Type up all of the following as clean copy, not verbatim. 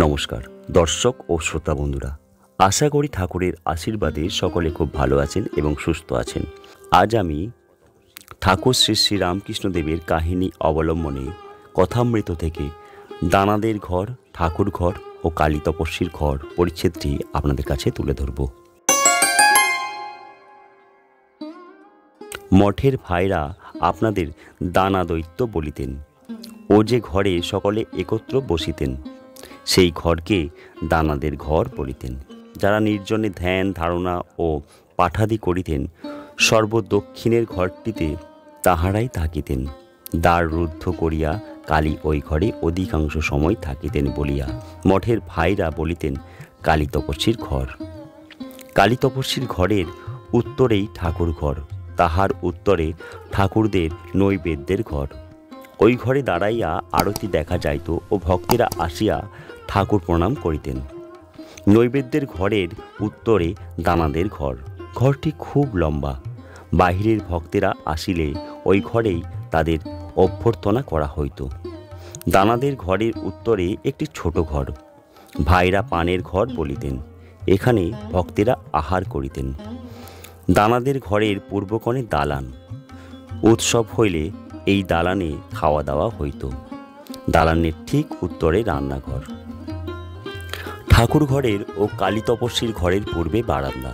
নমস্কার দর্শক ও শ্রোতা বন্ধুরা, আশা করি ঠাকুরের আশীর্বাদে সকলে খুব ভালো আছেন এবং সুস্থ আছেন। আজ আমি ঠাকুর শ্রী শ্রী রামকৃষ্ণদেবের কাহিনী অবলম্বনে কথামৃত থেকে দানাদের ঘর, ঠাকুর ঘর ও কালী তপস্বীর ঘর পরিচ্ছেদটি আপনাদের কাছে তুলে ধরব। মঠের ভাইরা আপনাদের দানা দৈত্য বলিতেন। ও যে ঘরে সকলে একত্র বসিতেন, সেই ঘরকে দানাদের ঘর বলিতেন। যারা নির্জনে ধ্যান ধারণা ও পাঠাদি করিতেন, সর্বদক্ষিণের ঘরটিতে তাহারাই থাকিতেন। দ্বার রুদ্ধ করিয়া কালী ওই ঘরে অধিকাংশ সময় থাকিতেন বলিয়া মঠের ভাইরা বলিতেন কালী তপস্বীর ঘর। কালী তপস্বীর ঘরের উত্তরেই ঠাকুর ঘর, তাহার উত্তরে ঠাকুরদের নৈবেদ্যের ঘর। ওই ঘরে দাঁড়াইয়া আরতি দেখা যাইত ও ভক্তেরা আসিয়া ঠাকুর প্রণাম করিতেন। নৈবেদ্যের ঘরের উত্তরে দানাদের ঘর। ঘরটি খুব লম্বা। বাহিরের ভক্তেরা আসিলে ওই ঘরেই তাদের অভ্যর্থনা করা হইত। দানাদের ঘরের উত্তরে একটি ছোট ঘর, ভাইরা পানের ঘর বলিতেন। এখানে ভক্তেরা আহার করিতেন। দানাদের ঘরের পূর্বকোণে দালান। উৎসব হইলে এই দালানে খাওয়া দাওয়া হইত। দালানের ঠিক উত্তরে রান্নাঘর। ঠাকুর ঘরের ও কালী তপস্বীর ঘরের পূর্বে বারান্দা।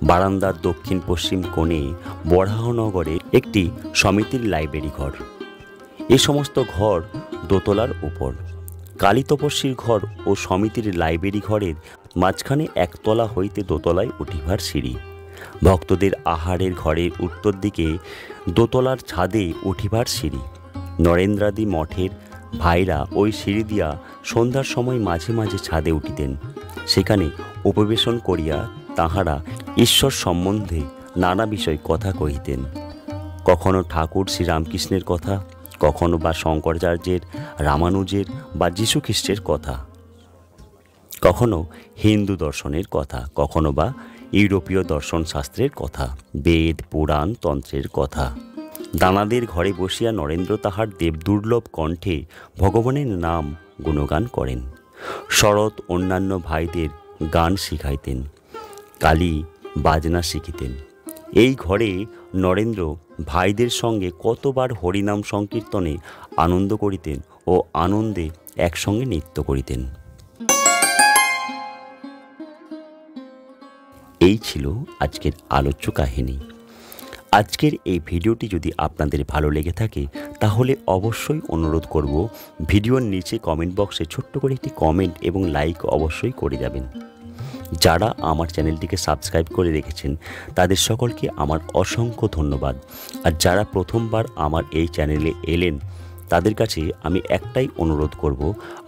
বারান্দার দক্ষিণ পশ্চিম কোণে বরাহনগরের একটি সমিতির লাইব্রেরি ঘর। এ সমস্ত ঘর দোতলার উপর। কালী তপস্বীর ঘর ও সমিতির লাইব্রেরি ঘরের মাঝখানে একতলা হইতে দোতলায় উঠিবার সিঁড়ি। ভক্তদের আহারের ঘরের উত্তর দিকে দোতলার ছাদে উঠিবার সিঁড়ি। নরেন্দ্রাদি মঠের ভাইরা ওই সিঁড়ি দিয়া সন্ধ্যার সময় মাঝে মাঝে ছাদে উঠিতেন। সেখানে উপবেশন করিয়া তাহারা ঈশ্বর সম্বন্ধে নানা বিষয় কথা কহিতেন। কখনো ঠাকুর শ্রীরামকৃষ্ণের কথা, কখনো বা শঙ্করাচার্যের, রামানুজের বা যীশুখ্রিস্টের কথা, কখনো হিন্দু দর্শনের কথা, কখনো বা ইউরোপীয় দর্শন শাস্ত্রের কথা, বেদ পুরাণ তন্ত্রের কথা। দানাদের ঘরে বসিয়া নরেন্দ্র তাহার দেবদুর্লভ কণ্ঠে ভগবানের নাম গুণগান করেন। শরৎ অন্যান্য ভাইদের গান শিখাইতেন, কালী বাজনা শিখিতেন। এই ঘরে নরেন্দ্র ভাইদের সঙ্গে কতবার হরিনাম সংকীর্তনে আনন্দ করিতেন ও আনন্দে একসঙ্গে নৃত্য করিতেন। এই ছিল আজকের আলোচ্য কাহিনী। আজকের এই ভিডিওটি যদি আপনাদের ভালো লেগে থাকে তাহলে অবশ্যই অনুরোধ করব, ভিডিওর নিচে কমেন্ট বক্সে ছোট্ট করে একটি কমেন্ট এবং লাইক অবশ্যই করে যাবেন। যারা আমার চ্যানেলটিকে সাবস্ক্রাইব করে রেখেছেন তাদের সকলকে আমার অসংখ্য ধন্যবাদ। আর যারা প্রথমবার আমার এই চ্যানেলে এলেন তাদের কাছে আমি একটাই অনুরোধ করব,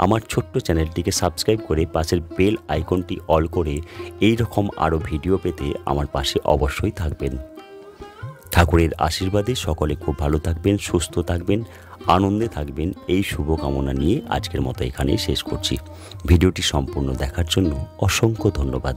আমার ছোট্ট চ্যানেলটিকে সাবস্ক্রাইব করে পাশের বেল আইকনটি অল করে এই রকম আরও ভিডিও পেতে আমার পাশে অবশ্যই থাকবেন। ঠাকুরের আশীর্বাদে সকলে খুব ভালো থাকবেন, সুস্থ থাকবেন, আনন্দে থাকবেন, এই শুভকামনা নিয়ে আজকের মতো এখানেই শেষ করছি। ভিডিওটি সম্পূর্ণ দেখার জন্য অসংখ্য ধন্যবাদ।